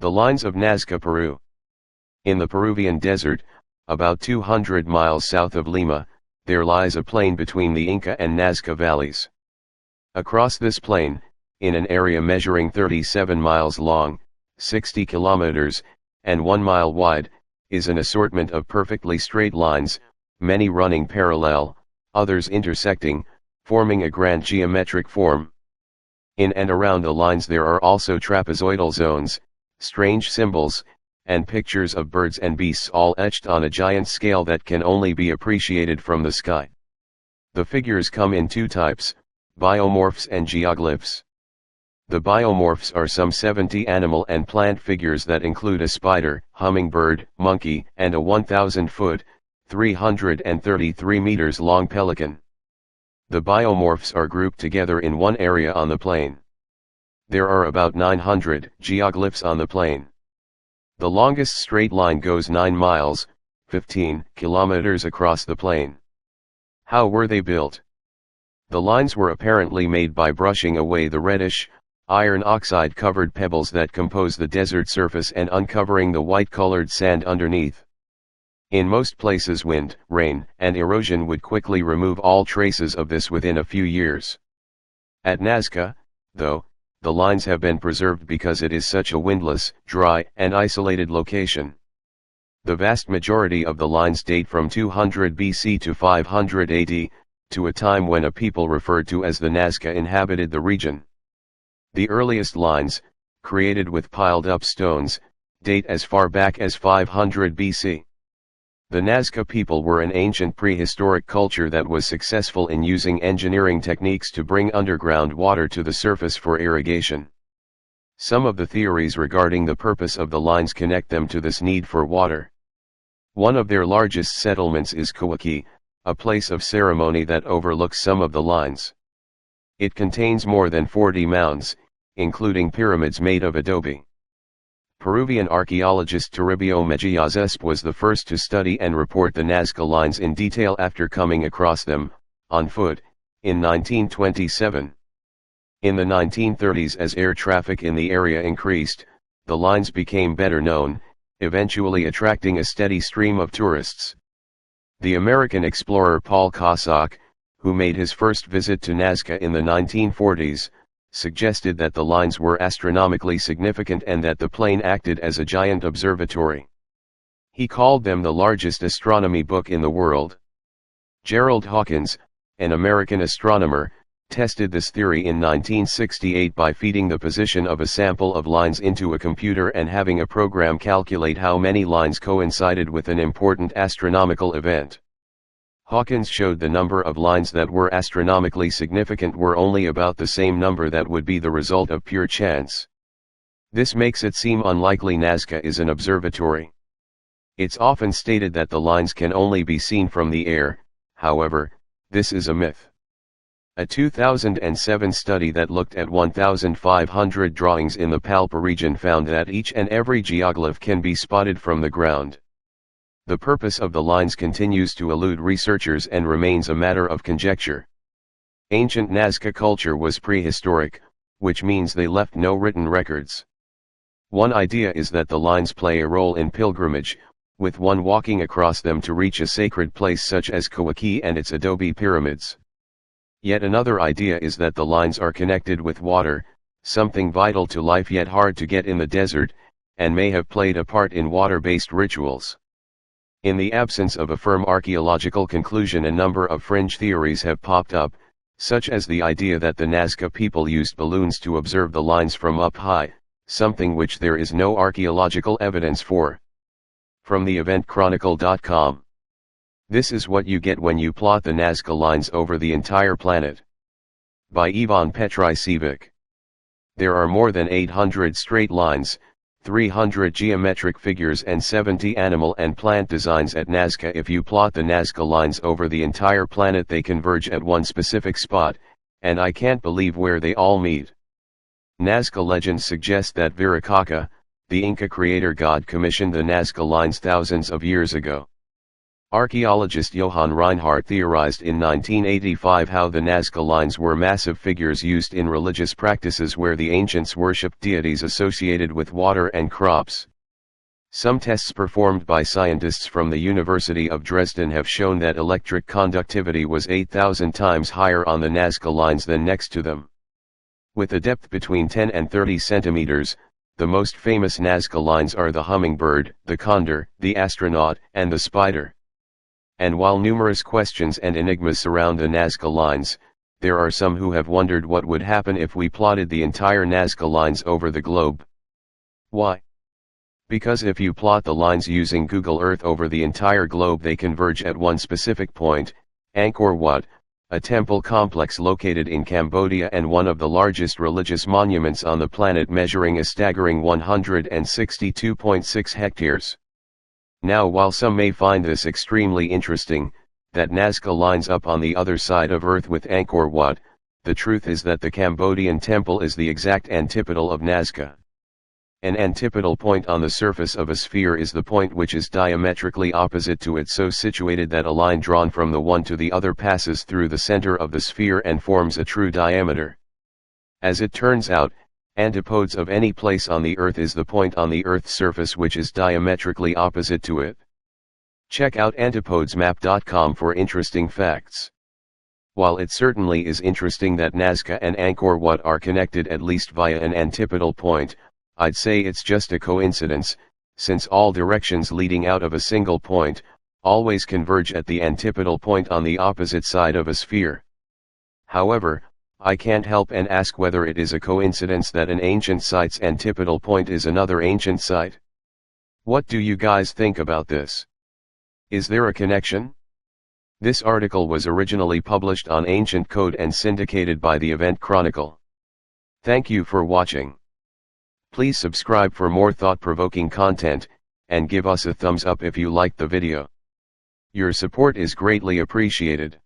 The lines of Nazca, Peru. In the Peruvian desert, about 200 miles south of Lima, there lies a plain between the Inca and Nazca valleys. Across this plain, in an area measuring 37 miles long, 60 kilometers, and 1 mile wide, is an assortment of perfectly straight lines, many running parallel, others intersecting, forming a grand geometric form. In and around the lines there are also trapezoidal zones, strange symbols, and pictures of birds and beasts all etched on a giant scale that can only be appreciated from the sky. The figures come in two types, biomorphs and geoglyphs. The biomorphs are some 70 animal and plant figures that include a spider, hummingbird, monkey, and a 1,000-foot, 333 meters long pelican. The biomorphs are grouped together in one area on the plain. There are about 900 geoglyphs on the plain. The longest straight line goes 9 miles, 15 kilometers across the plain. How were they built? The lines were apparently made by brushing away the reddish, iron oxide-covered pebbles that compose the desert surface and uncovering the white-colored sand underneath. In most places wind, rain, and erosion would quickly remove all traces of this within a few years. At Nazca, though, the lines have been preserved because it is such a windless, dry, and isolated location. The vast majority of the lines date from 200 BC to 500 AD, to a time when a people referred to as the Nazca inhabited the region. The earliest lines, created with piled-up stones, date as far back as 500 BC. The Nazca people were an ancient prehistoric culture that was successful in using engineering techniques to bring underground water to the surface for irrigation. Some of the theories regarding the purpose of the lines connect them to this need for water. One of their largest settlements is Kawaki, a place of ceremony that overlooks some of the lines. It contains more than 40 mounds, including pyramids made of adobe. Peruvian archaeologist Toribio Mejias was the first to study and report the Nazca lines in detail after coming across them, on foot, in 1927. In the 1930s, as air traffic in the area increased, the lines became better known, eventually attracting a steady stream of tourists. The American explorer Paul Cossack, who made his first visit to Nazca in the 1940s, suggested that the lines were astronomically significant and that the plain acted as a giant observatory. He called them the largest astronomy book in the world. Gerald Hawkins, an American astronomer, tested this theory in 1968 by feeding the position of a sample of lines into a computer and having a program calculate how many lines coincided with an important astronomical event. Hawkins showed the number of lines that were astronomically significant were only about the same number that would be the result of pure chance. This makes it seem unlikely Nazca is an observatory. It's often stated that the lines can only be seen from the air, however, this is a myth. A 2007 study that looked at 1,500 drawings in the Palpa region found that each and every geoglyph can be spotted from the ground. The purpose of the lines continues to elude researchers and remains a matter of conjecture. Ancient Nazca culture was prehistoric, which means they left no written records. One idea is that the lines play a role in pilgrimage, with one walking across them to reach a sacred place such as Kawaki and its adobe pyramids. Yet another idea is that the lines are connected with water, something vital to life yet hard to get in the desert, and may have played a part in water-based rituals. In the absence of a firm archaeological conclusion, a number of fringe theories have popped up, such as the idea that the Nazca people used balloons to observe the lines from up high, something which there is no archaeological evidence for. From the eventchronicle.com. This is what you get when you plot the Nazca lines over the entire planet. By Ivan Petricevic. There are more than 800 straight lines, 300 geometric figures and 70 animal and plant designs at Nazca. If you plot the Nazca lines over the entire planet, they converge at one specific spot, and I can't believe where they all meet. Nazca legends suggest that Viracocha, the Inca creator god, commissioned the Nazca lines thousands of years ago. Archaeologist Johann Reinhardt theorized in 1985 how the Nazca lines were massive figures used in religious practices where the ancients worshipped deities associated with water and crops. Some tests performed by scientists from the University of Dresden have shown that electric conductivity was 8,000 times higher on the Nazca lines than next to them. With a depth between 10 and 30 centimeters, the most famous Nazca lines are the hummingbird, the condor, the astronaut, and the spider. And while numerous questions and enigmas surround the Nazca lines, there are some who have wondered what would happen if we plotted the entire Nazca lines over the globe. Why? Because if you plot the lines using Google Earth over the entire globe, they converge at one specific point, Angkor Wat, a temple complex located in Cambodia and one of the largest religious monuments on the planet, measuring a staggering 162.6 hectares. Now, while some may find this extremely interesting, that Nazca lines up on the other side of Earth with Angkor Wat, the truth is that the Cambodian temple is the exact antipodal of Nazca. An antipodal point on the surface of a sphere is the point which is diametrically opposite to it, so situated that a line drawn from the one to the other passes through the center of the sphere and forms a true diameter. As it turns out, antipodes of any place on the Earth is the point on the Earth's surface which is diametrically opposite to it. Check out antipodesmap.com for interesting facts. While it certainly is interesting that Nazca and Angkor Wat are connected at least via an antipodal point, I'd say it's just a coincidence, since all directions leading out of a single point always converge at the antipodal point on the opposite side of a sphere. However, I can't help and ask whether it is a coincidence that an ancient site's antipodal point is another ancient site. What do you guys think about this? Is there a connection? This article was originally published on Ancient Code and syndicated by the Event Chronicle. Thank you for watching. Please subscribe for more thought-provoking content, and give us a thumbs up if you liked the video. Your support is greatly appreciated.